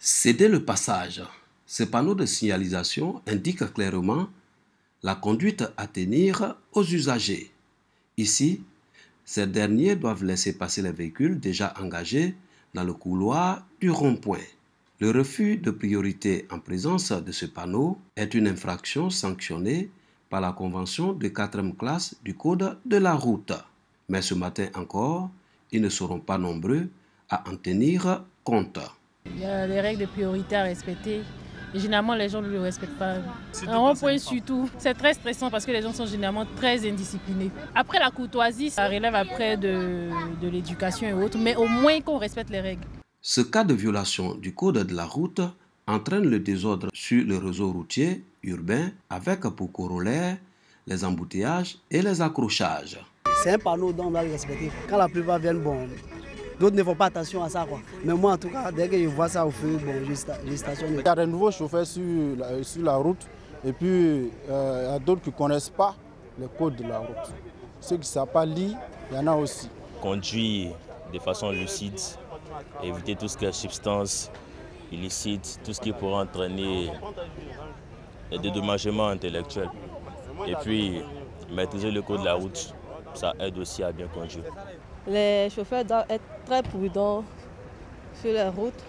Céder le passage. Ce panneau de signalisation indique clairement la conduite à tenir aux usagers. Ici, ces derniers doivent laisser passer les véhicules déjà engagés dans le couloir du rond-point. Le refus de priorité en présence de ce panneau est une infraction sanctionnée par la convention de 4e classe du Code de la route. Mais ce matin encore, ils ne seront pas nombreux à en tenir compte. Il y a des règles de priorité à respecter. Et généralement, les gens ne le respectent pas. Un rond-point surtout, c'est très stressant parce que les gens sont généralement très indisciplinés. Après la courtoisie, ça relève après de l'éducation et autres, mais au moins qu'on respecte les règles. Ce cas de violation du code de la route entraîne le désordre sur le réseau routier urbain avec pour corollaire les embouteillages et les accrochages. C'est un panneau dont on doit le respecter. Quand la plupart viennent, bon, d'autres ne font pas attention à ça, quoi. Mais moi, en tout cas, dès que je vois ça au feu, bon, je stationne. Il y a de nouveaux chauffeurs sur la route et puis il y a d'autres qui ne connaissent pas les codes de la route. Ceux qui ne savent pas lire, il y en a aussi. Conduire de façon lucide, éviter tout ce qui est substance illicite, tout ce qui pourrait entraîner des dédommagements intellectuels. Et puis, maîtriser le code de la route, ça aide aussi à bien conduire. Les chauffeurs doivent être très prudents sur les routes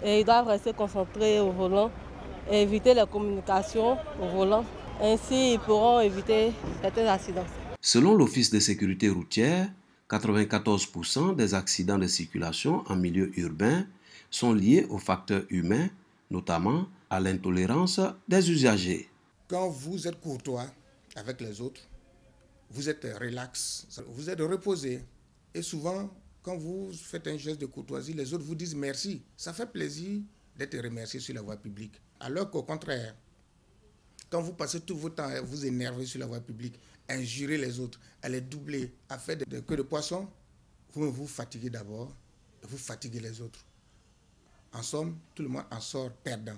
et ils doivent rester concentrés au volant et éviter les communications au volant. Ainsi, ils pourront éviter certains accidents. Selon l'Office de sécurité routière, 94% des accidents de circulation en milieu urbain sont liés aux facteurs humains, notamment à l'intolérance des usagers. Quand vous êtes courtois avec les autres, vous êtes relax, vous êtes reposé. Et souvent, quand vous faites un geste de courtoisie, les autres vous disent merci. Ça fait plaisir d'être remercié sur la voie publique. Alors qu'au contraire, quand vous passez tout votre temps à vous énerver sur la voie publique, injurer les autres, à les doubler, à faire de queue de poisson, vous vous fatiguez d'abord et vous fatiguez les autres. En somme, tout le monde en sort perdant.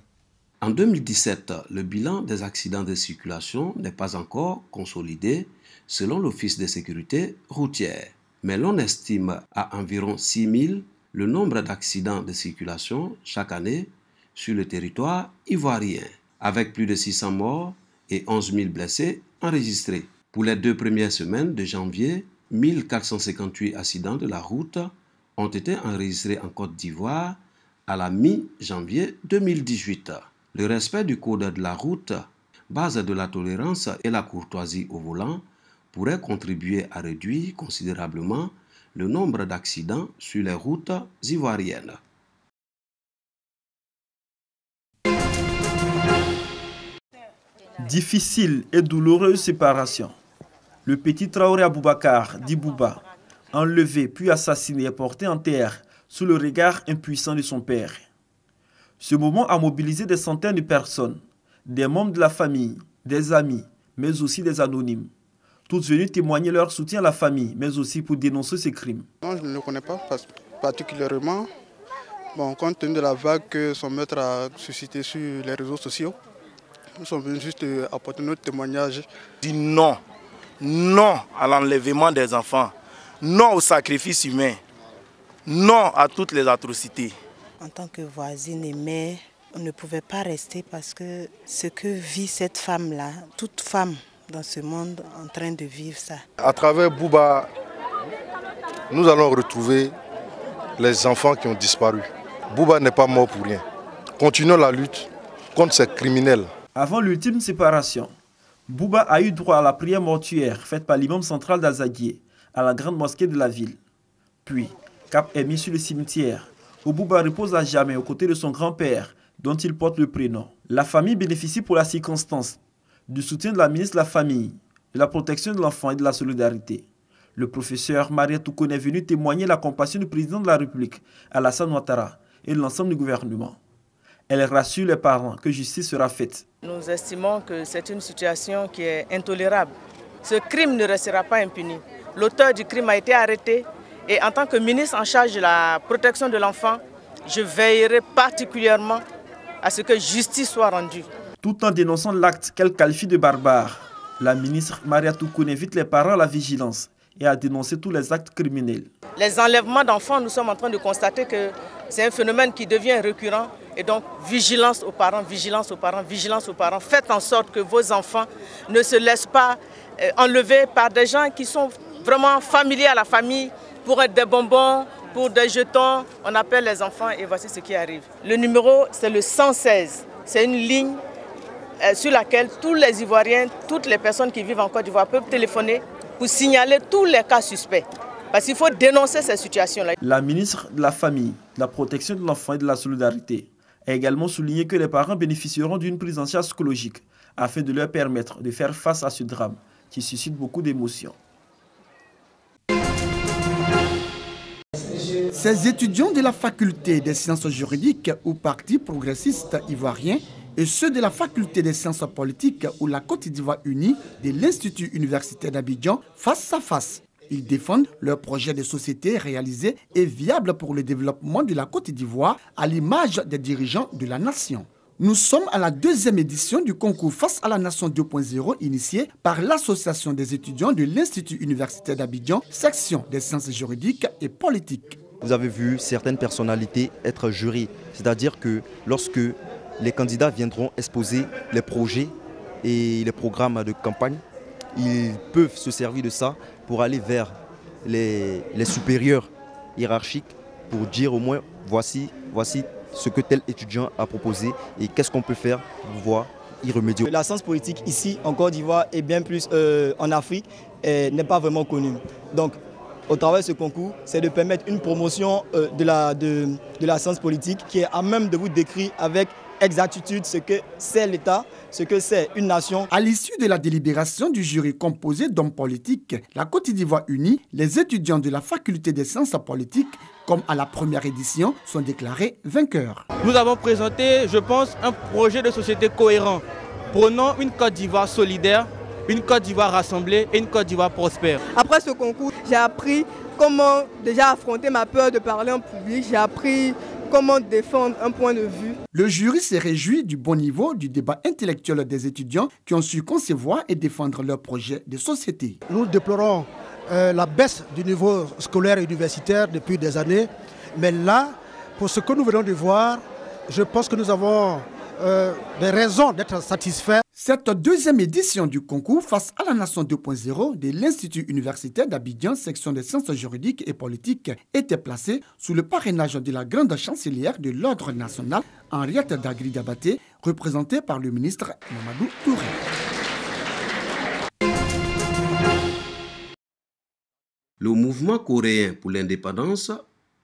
En 2017, le bilan des accidents de circulation n'est pas encore consolidé selon l'Office de sécurité routière. Mais l'on estime à environ 6 000 le nombre d'accidents de circulation chaque année sur le territoire ivoirien, avec plus de 600 morts et 11 000 blessés enregistrés. Pour les 2 premières semaines de janvier, 1458 accidents de la route ont été enregistrés en Côte d'Ivoire à la mi-janvier 2018. Le respect du code de la route, base de la tolérance et la courtoisie au volant, pourrait contribuer à réduire considérablement le nombre d'accidents sur les routes ivoiriennes. Difficile et douloureuse séparation. Le petit Traoré Aboubakar, dit Bouba, enlevé puis assassiné et porté en terre sous le regard impuissant de son père. Ce moment a mobilisé des centaines de personnes, des membres de la famille, des amis, mais aussi des anonymes. Tous venus témoigner leur soutien à la famille, mais aussi pour dénoncer ces crimes. Non, je ne le connais pas particulièrement. Bon, compte tenu de la vague que son maître a suscité sur les réseaux sociaux, nous sommes venus juste apporter notre témoignage. Dis non, non à l'enlèvement des enfants, non au sacrifice humain, non à toutes les atrocités. En tant que voisine et mère, on ne pouvait pas rester parce que ce que vit cette femme-là, toute femme dans ce monde en train de vivre ça. À travers Bouba, nous allons retrouver les enfants qui ont disparu. Bouba n'est pas mort pour rien. Continuons la lutte contre ces criminels. Avant l'ultime séparation, Bouba a eu droit à la prière mortuaire faite par l'imam central d'Azaguié à la grande mosquée de la ville. Puis, cap est mis sur le cimetière où Bouba repose à jamais aux côtés de son grand-père dont il porte le prénom. La famille bénéficie pour la circonstance du soutien de la ministre de la Famille, de la protection de l'enfant et de la solidarité. Le professeur Maria Toukoun est venu témoigner la compassion du président de la République, Alassane Ouattara, et de l'ensemble du gouvernement. Elle rassure les parents que justice sera faite. Nous estimons que c'est une situation qui est intolérable. Ce crime ne restera pas impuni. L'auteur du crime a été arrêté et en tant que ministre en charge de la protection de l'enfant, je veillerai particulièrement à ce que justice soit rendue. Tout en dénonçant l'acte qu'elle qualifie de barbare, la ministre Maria Toukoun invite les parents à la vigilance et a dénoncé tous les actes criminels. Les enlèvements d'enfants, nous sommes en train de constater que c'est un phénomène qui devient récurrent. Et donc, vigilance aux parents, vigilance aux parents, vigilance aux parents. Faites en sorte que vos enfants ne se laissent pas enlever par des gens qui sont vraiment familiers à la famille pour être des bonbons, pour des jetons. On appelle les enfants et voici ce qui arrive. Le numéro, c'est le 116. C'est une ligne sur laquelle tous les Ivoiriens, toutes les personnes qui vivent en Côte d'Ivoire peuvent téléphoner pour signaler tous les cas suspects. Parce qu'il faut dénoncer ces situations-là. La ministre de la Famille, de la Protection de l'Enfant et de la Solidarité a également souligné que les parents bénéficieront d'une prise en charge psychologique afin de leur permettre de faire face à ce drame qui suscite beaucoup d'émotions. Ces étudiants de la faculté des sciences juridiques ou parti progressiste ivoirien et ceux de la faculté des sciences politiques ou la Côte d'Ivoire unie de l'Institut universitaire d'Abidjan face à face. Ils défendent leur projet de société réalisé et viable pour le développement de la Côte d'Ivoire à l'image des dirigeants de la nation. Nous sommes à la deuxième édition du concours Face à la Nation 2.0 initié par l'Association des étudiants de l'Institut universitaire d'Abidjan, section des sciences juridiques et politiques. Vous avez vu certaines personnalités être jurées, c'est-à-dire que lorsque les candidats viendront exposer les projets et les programmes de campagne, ils peuvent se servir de ça pour aller vers les supérieurs hiérarchiques pour dire au moins voici ce que tel étudiant a proposé et qu'est-ce qu'on peut faire pour pouvoir y remédier. La science politique ici en Côte d'Ivoire et bien plus en Afrique n'est pas vraiment connue. Donc au travers de ce concours, c'est de permettre une promotion de la science politique qui est à même de vous décrire avec exactitude ce que c'est l'État, ce que c'est une nation. À l'issue de la délibération du jury composé d'hommes politiques, la Côte d'Ivoire unie, les étudiants de la faculté des sciences politiques, comme à la première édition, sont déclarés vainqueurs. Nous avons présenté, je pense, un projet de société cohérent. Prenons une Côte d'Ivoire solidaire, une Côte d'Ivoire rassemblée et une Côte d'Ivoire prospère. Après ce concours, j'ai appris comment déjà affronter ma peur de parler en public. J'ai appris comment défendre un point de vue. Le jury s'est réjoui du bon niveau du débat intellectuel des étudiants qui ont su concevoir et défendre leur projet de société. Nous déplorons la baisse du niveau scolaire et universitaire depuis des années. Mais là, pour ce que nous venons de voir, je pense que nous avons des raisons d'être satisfaits. Cette deuxième édition du concours Face à la Nation 2.0 de l'Institut universitaire d'Abidjan, section des sciences juridiques et politiques, était placée sous le parrainage de la grande chancelière de l'Ordre national, Henriette Dagri Diabaté, représentée par le ministre Mamadou Touré. Le mouvement coréen pour l'indépendance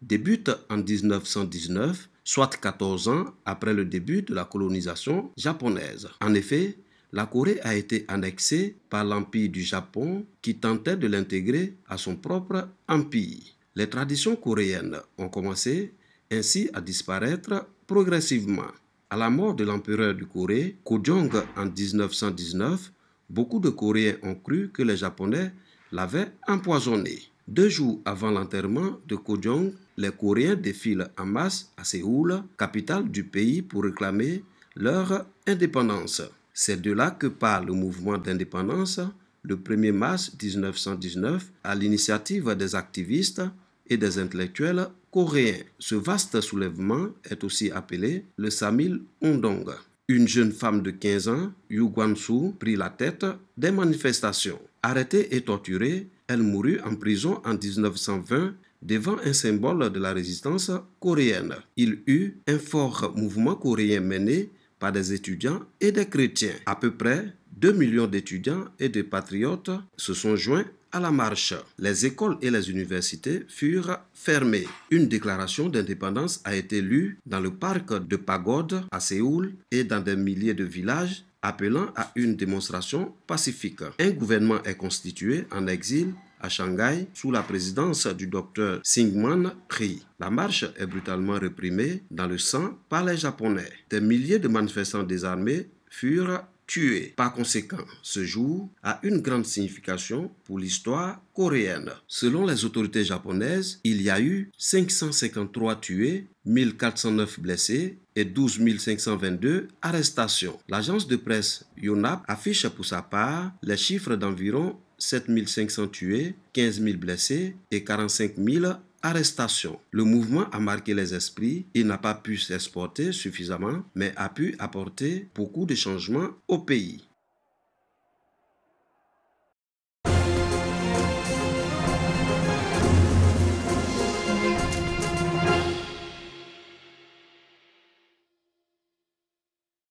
débute en 1919, soit 14 ans après le début de la colonisation japonaise. En effet, la Corée a été annexée par l'Empire du Japon qui tentait de l'intégrer à son propre empire. Les traditions coréennes ont commencé ainsi à disparaître progressivement. À la mort de l'empereur du Corée, Kojong en 1919, beaucoup de Coréens ont cru que les Japonais l'avaient empoisonné. 2 jours avant l'enterrement de Kojong, les Coréens défilent en masse à Séoul, capitale du pays, pour réclamer leur indépendance. C'est de là que part le mouvement d'indépendance le 1er mars 1919 à l'initiative des activistes et des intellectuels coréens. Ce vaste soulèvement est aussi appelé le Samil Undong. Une jeune femme de 15 ans, Yu Guan-soo, prit la tête des manifestations. Arrêtée et torturée, elle mourut en prison en 1920 devant un symbole de la résistance coréenne. Il eut un fort mouvement coréen mené par des étudiants et des chrétiens. À peu près 2 millions d'étudiants et de patriotes se sont joints à la marche. Les écoles et les universités furent fermées. Une déclaration d'indépendance a été lue dans le parc de Pagode à Séoul et dans des milliers de villages, appelant à une démonstration pacifique. Un gouvernement est constitué en exil à Shanghai sous la présidence du docteur Syngman Rhee. La marche est brutalement réprimée dans le sang par les Japonais. Des milliers de manifestants désarmés furent tués. Par conséquent, ce jour a une grande signification pour l'histoire coréenne. Selon les autorités japonaises, il y a eu 553 tués, 1409 blessés et 12 522 arrestations. L'agence de presse Yonhap affiche pour sa part les chiffres d'environ 7500 tués, 15 000 blessés et 45 000 arrestations. Le mouvement a marqué les esprits. Il n'a pas pu s'exporter suffisamment, mais a pu apporter beaucoup de changements au pays.